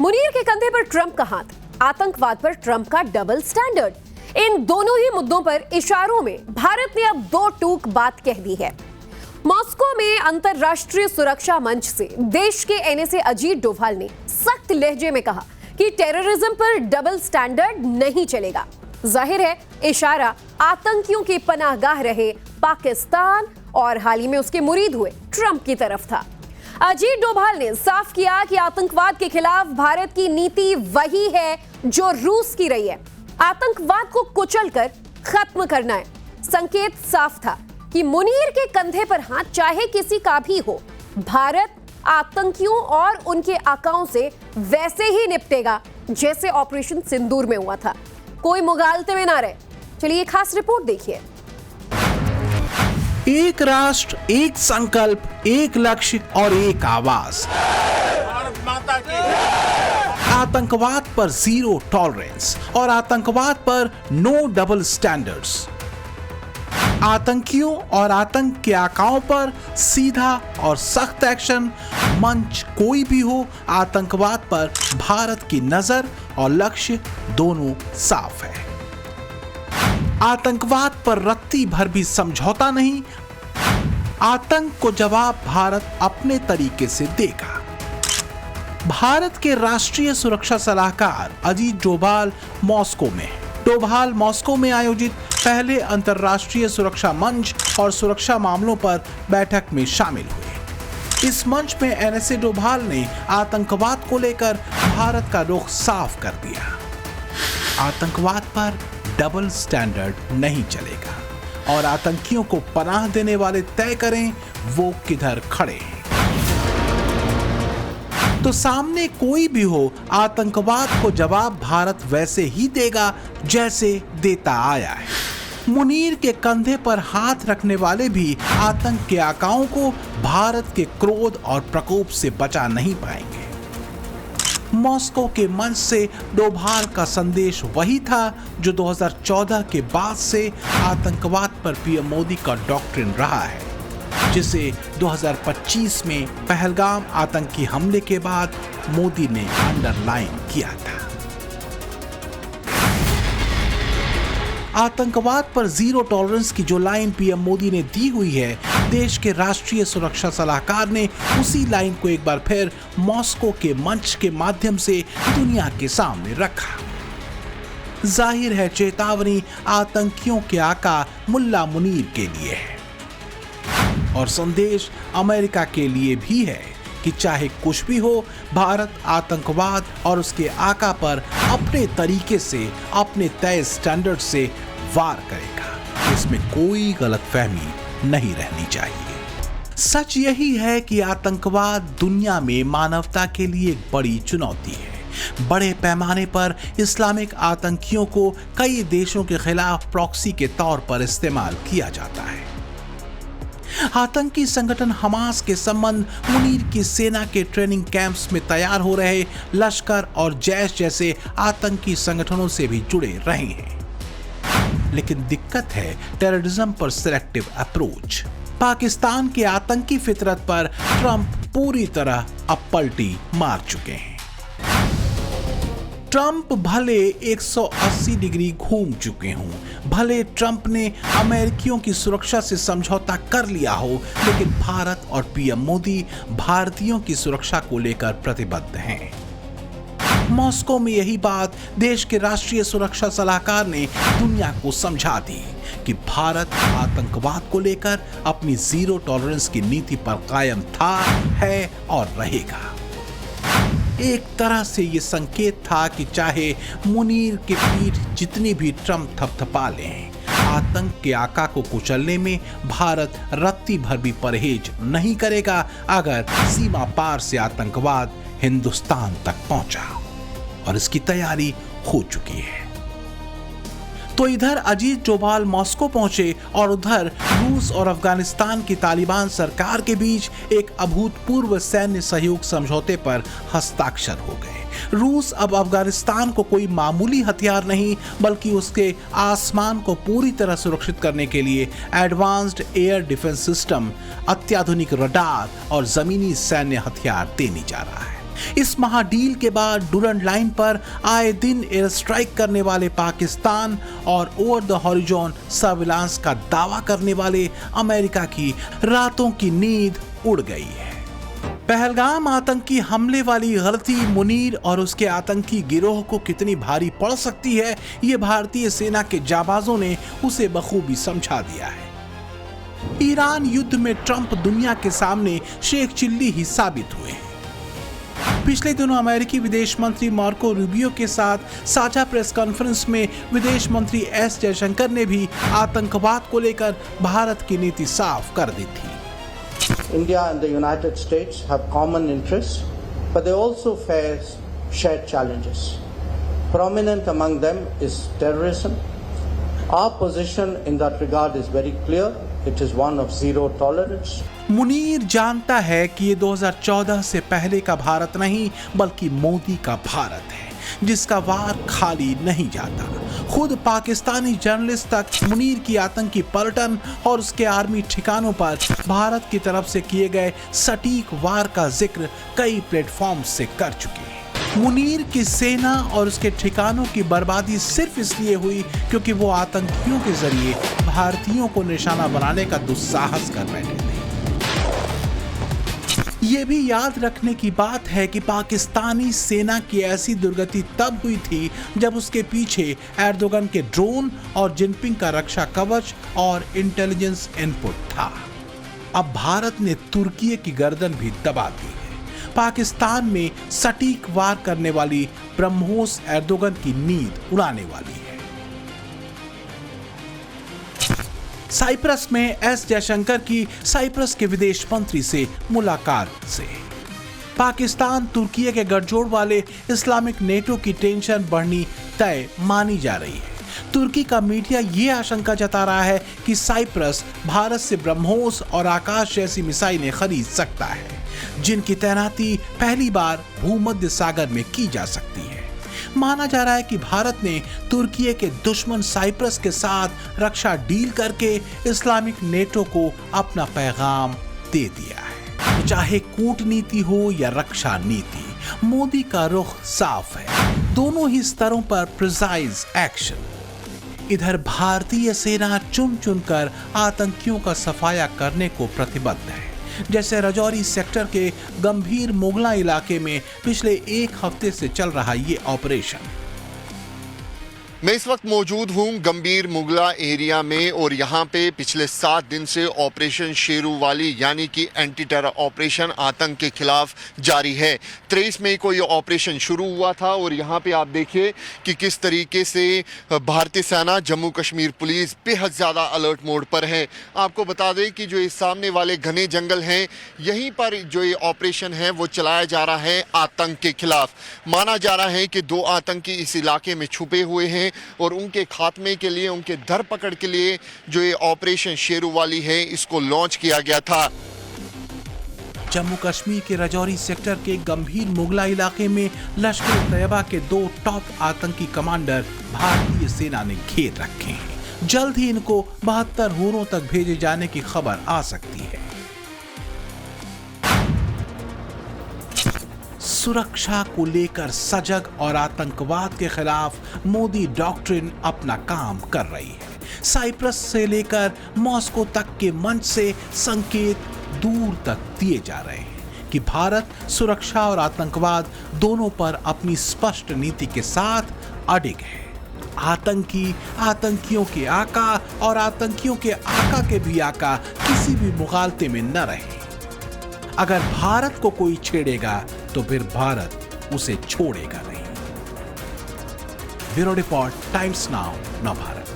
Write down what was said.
मुनीर के कंधे पर ट्रंप का हाथ, आतंकवाद पर ट्रंप का डबल स्टैंडर्ड। इन दोनों ही मुद्दों पर इशारों में भारत ने अब दो टूक बात कह दी है। मॉस्को में अंतरराष्ट्रीय सुरक्षा मंच से देश के एनएसए अजीत डोभाल ने सख्त लहजे में कहा कि टेररिज्म पर डबल स्टैंडर्ड नहीं चलेगा। जाहिर है इशारा आतंकियों की पनाहगाह रहे पाकिस्तान और हाल ही में उसके मुरीद हुए ट्रंप की तरफ था। अजीत डोभाल ने साफ किया कि आतंकवाद के खिलाफ भारत की नीति वही है जो रूस की रही है, आतंकवाद को कुचलकर खत्म करना है। संकेत साफ था कि मुनीर के कंधे पर हाथ चाहे किसी का भी हो, भारत आतंकियों और उनके आकाओं से वैसे ही निपटेगा जैसे ऑपरेशन सिंदूर में हुआ था। कोई मुगालते में ना रहे। चलिए खास रिपोर्ट देखिए। एक राष्ट्र, एक संकल्प, एक लक्ष्य और एक आवाज। भारत माता की। आतंकवाद पर जीरो टॉलरेंस और आतंकवाद पर नो डबल स्टैंडर्ड्स। आतंकियों और आतंक के आकाओं पर सीधा और सख्त एक्शन। मंच कोई भी हो, आतंकवाद पर भारत की नजर और लक्ष्य दोनों साफ है। आतंकवाद पर रत्ती भर भी समझौता नहीं। आतंक को जवाब भारत अपने तरीके से देगा। भारत के राष्ट्रीय सुरक्षा सलाहकार अजीत डोभाल मॉस्को में। डोभाल मॉस्को में आयोजित पहले अंतर्राष्ट्रीय सुरक्षा मंच और सुरक्षा मामलों पर बैठक में शामिल हुए। इस मंच में एनएसए डोभाल ने आतंकवाद को लेकर भारत का रुख साफ कर दिया। आतंकवाद पर डबल स्टैंडर्ड नहीं चलेगा और आतंकियों को पनाह देने वाले तय करें वो किधर खड़े हैं। तो सामने कोई भी हो, आतंकवाद को जवाब भारत वैसे ही देगा जैसे देता आया है। मुनीर के कंधे पर हाथ रखने वाले भी आतंक के आकाओं को भारत के क्रोध और प्रकोप से बचा नहीं पाएंगे। मॉस्को के मंच से डोभाल का संदेश वही था जो 2014 के बाद से आतंकवाद पर पीएम मोदी का डॉक्ट्रिन रहा है, जिसे 2025 में पहलगाम आतंकी हमले के बाद मोदी ने अंडरलाइन किया था। आतंकवाद पर जीरो टॉलरेंस की जो लाइन पीएम मोदी ने दी हुई है, देश के राष्ट्रीय सुरक्षा सलाहकार ने उसी लाइन को एक बार फिर मॉस्को के मंच के माध्यम से दुनिया के सामने रखा। जाहिर है चेतावनी आतंकियों के आका मुल्ला मुनीर के लिए है और संदेश अमेरिका के लिए भी है कि चाहे कुछ भी हो, भारत आतंकवाद और उसके आका पर अपने तरीके से, अपने तय स्टैंडर्ड से वार करेगा। इसमें कोई गलतफहमी नहीं रहनी चाहिए। सच यही है कि आतंकवाद दुनिया में मानवता के लिए एक बड़ी चुनौती है। बड़े पैमाने पर इस्लामिक आतंकियों को कई देशों के खिलाफ प्रॉक्सी के तौर पर इस्तेमाल किया जाता है। आतंकी संगठन हमास के संबंध मुनीर की सेना के ट्रेनिंग कैंप्स में तैयार हो रहे लश्कर और जैश जैसे आतंकी संगठनों से भी जुड़े रहे हैं। लेकिन दिक्कत है टेररिज्म पर सिलेक्टिव अप्रोच। पाकिस्तान के आतंकी फितरत पर ट्रंप पूरी तरह अब पलटी मार चुके हैं। ट्रंप भले 180 डिग्री घूम चुके हों, भले ट्रंप ने अमेरिकियों की सुरक्षा से समझौता कर लिया हो, लेकिन भारत और पीएम मोदी भारतीयों की सुरक्षा को लेकर प्रतिबद्ध हैं। मॉस्को में यही बात देश के राष्ट्रीय सुरक्षा सलाहकार ने दुनिया को समझा दी कि भारत आतंकवाद को लेकर अपनी जीरो टॉलरेंस की नीति पर कायम था, है और रहेगा। एक तरह से ये संकेत था कि चाहे मुनीर के पीठ जितनी भी ट्रंप थपथपा लें, आतंक के आका को कुचलने में भारत रत्ती भर भी परहेज नहीं करेगा अगर सीमा पार से आतंकवाद हिंदुस्तान तक पहुंचा, और इसकी तैयारी हो चुकी है। तो इधर अजीत डोभाल मॉस्को पहुंचे और उधर रूस और अफगानिस्तान की तालिबान सरकार के बीच एक अभूतपूर्व सैन्य सहयोग समझौते पर हस्ताक्षर हो गए। रूस अब अफगानिस्तान को कोई मामूली हथियार नहीं बल्कि उसके आसमान को पूरी तरह सुरक्षित करने के लिए एडवांस्ड एयर डिफेंस सिस्टम, अत्याधुनिक रडार और जमीनी सैन्य हथियार देने जा रहा है। इस महाडील के बाद डुरंड लाइन पर आए दिन एयर स्ट्राइक करने वाले पाकिस्तान और ओवर द हॉरिजॉन सर्विलांस का दावा करने वाले अमेरिका की रातों की नींद उड़ गई है। पहलगाम आतंकी हमले वाली गलती मुनीर और उसके आतंकी गिरोह को कितनी भारी पड़ सकती है, ये भारतीय सेना के जाबाजों ने उसे बखूबी समझा दिया है। ईरान युद्ध में ट्रंप दुनिया के सामने शेख चिल्ली ही साबित हुए हैं। पिछले दिनों अमेरिकी विदेश मंत्री मार्को रूबियो के साथ साझा प्रेस कॉन्फ्रेंस में विदेश मंत्री एस जयशंकर ने भी आतंकवाद को लेकर भारत की नीति साफ कर दी थी। India and the United States have common interests, but they also face shared challenges. Prominent among them is terrorism. Our position in that regard is very clear. It is one of zero tolerance. Munir जानता है कि ये 2014 से पहले का भारत नहीं बल्कि मोदी का भारत है, जिसका वार खाली नहीं जाता। खुद पाकिस्तानी जर्नलिस्ट तक मुनीर की आतंकी पलटन और उसके आर्मी ठिकानों पर भारत की तरफ से किए गए सटीक वार का जिक्र कई प्लेटफॉर्म से कर चुके हैं। मुनीर की सेना और उसके ठिकानों की बर्बादी सिर्फ इसलिए हुई क्योंकि वो आतंकियों के जरिए भारतीयों को निशाना बनाने का दुस्साहस कर बैठे थे। ये भी याद रखने की बात है कि पाकिस्तानी सेना की ऐसी दुर्गति तब हुई थी जब उसके पीछे एर्दोगन के ड्रोन और जिनपिंग का रक्षा कवच और इंटेलिजेंस इनपुट था। अब भारत ने तुर्की की गर्दन भी दबा दी है। पाकिस्तान में सटीक वार करने वाली ब्रह्मोस एर्दोगन की नींद उड़ाने वाली है। साइप्रस में एस जयशंकर की साइप्रस के विदेश मंत्री से मुलाकात से पाकिस्तान तुर्की के गठजोड़ वाले इस्लामिक नेटो की टेंशन बढ़नी तय मानी जा रही है। तुर्की का मीडिया ये आशंका जता रहा है कि साइप्रस भारत से ब्रह्मोस और आकाश जैसी मिसाइलें खरीद सकता है, जिनकी तैनाती पहली बार भूमध्य सागर में की जा सकती है। माना जा रहा है कि भारत ने तुर्की के दुश्मन साइप्रस के साथ रक्षा डील करके इस्लामिक नेटो को अपना पैगाम दे दिया है। चाहे कूटनीति हो या रक्षा नीति, मोदी का रुख साफ है। दोनों ही स्तरों पर प्रिसाइज एक्शन। इधर भारतीय सेना चुन चुनकर आतंकियों का सफाया करने को प्रतिबद्ध है। जैसे राजौरी सेक्टर के गंभीर मुगला इलाके में पिछले एक हफ्ते से चल रहा ये ऑपरेशन। मैं इस वक्त मौजूद हूँ गंभीर मुगला एरिया में और यहाँ पे पिछले 7 दिन से ऑपरेशन शेरूवाली यानी कि एंटी टेरर ऑपरेशन आतंक के खिलाफ जारी है। 23 मई को ये ऑपरेशन शुरू हुआ था और यहाँ पे आप देखिए कि किस तरीके से भारतीय सेना, जम्मू कश्मीर पुलिस बेहद ज़्यादा अलर्ट मोड पर है। आपको बता दें कि जो इस सामने वाले घने जंगल हैं, यहीं पर जो ये ऑपरेशन है वो चलाया जा रहा है आतंक के खिलाफ। माना जा रहा है कि 2 आतंकी इस इलाके में छुपे हुए हैं और उनके खात्मे के लिए, उनके धरपकड़ के लिए जो ये ऑपरेशन शेरूवाली है इसको लॉन्च किया गया था। जम्मू कश्मीर के राजौरी सेक्टर के गंभीर मुगला इलाके में लश्कर तैयबा के 2 टॉप आतंकी कमांडर भारतीय सेना ने घेर रखे हैं। जल्द ही इनको 72 हुरों तक भेजे जाने की खबर आ सकती है। सुरक्षा को लेकर सजग और आतंकवाद के खिलाफ मोदी डॉक्ट्रिन अपना काम कर रही है। साइप्रस से लेकर मॉस्को तक के मंच से संकेत दूर तक दिए जा रहे हैं कि भारत सुरक्षा और आतंकवाद दोनों पर अपनी स्पष्ट नीति के साथ अडिग है। आतंकी आतंकियों के आका और आतंकियों के आका के भी आका किसी भी मुगालते में न रहे। अगर भारत को कोई छेड़ेगा तो फिर भारत उसे छोड़ेगा नहीं। ब्यूरो रिपोर्ट, टाइम्स नाउ, नव भारत।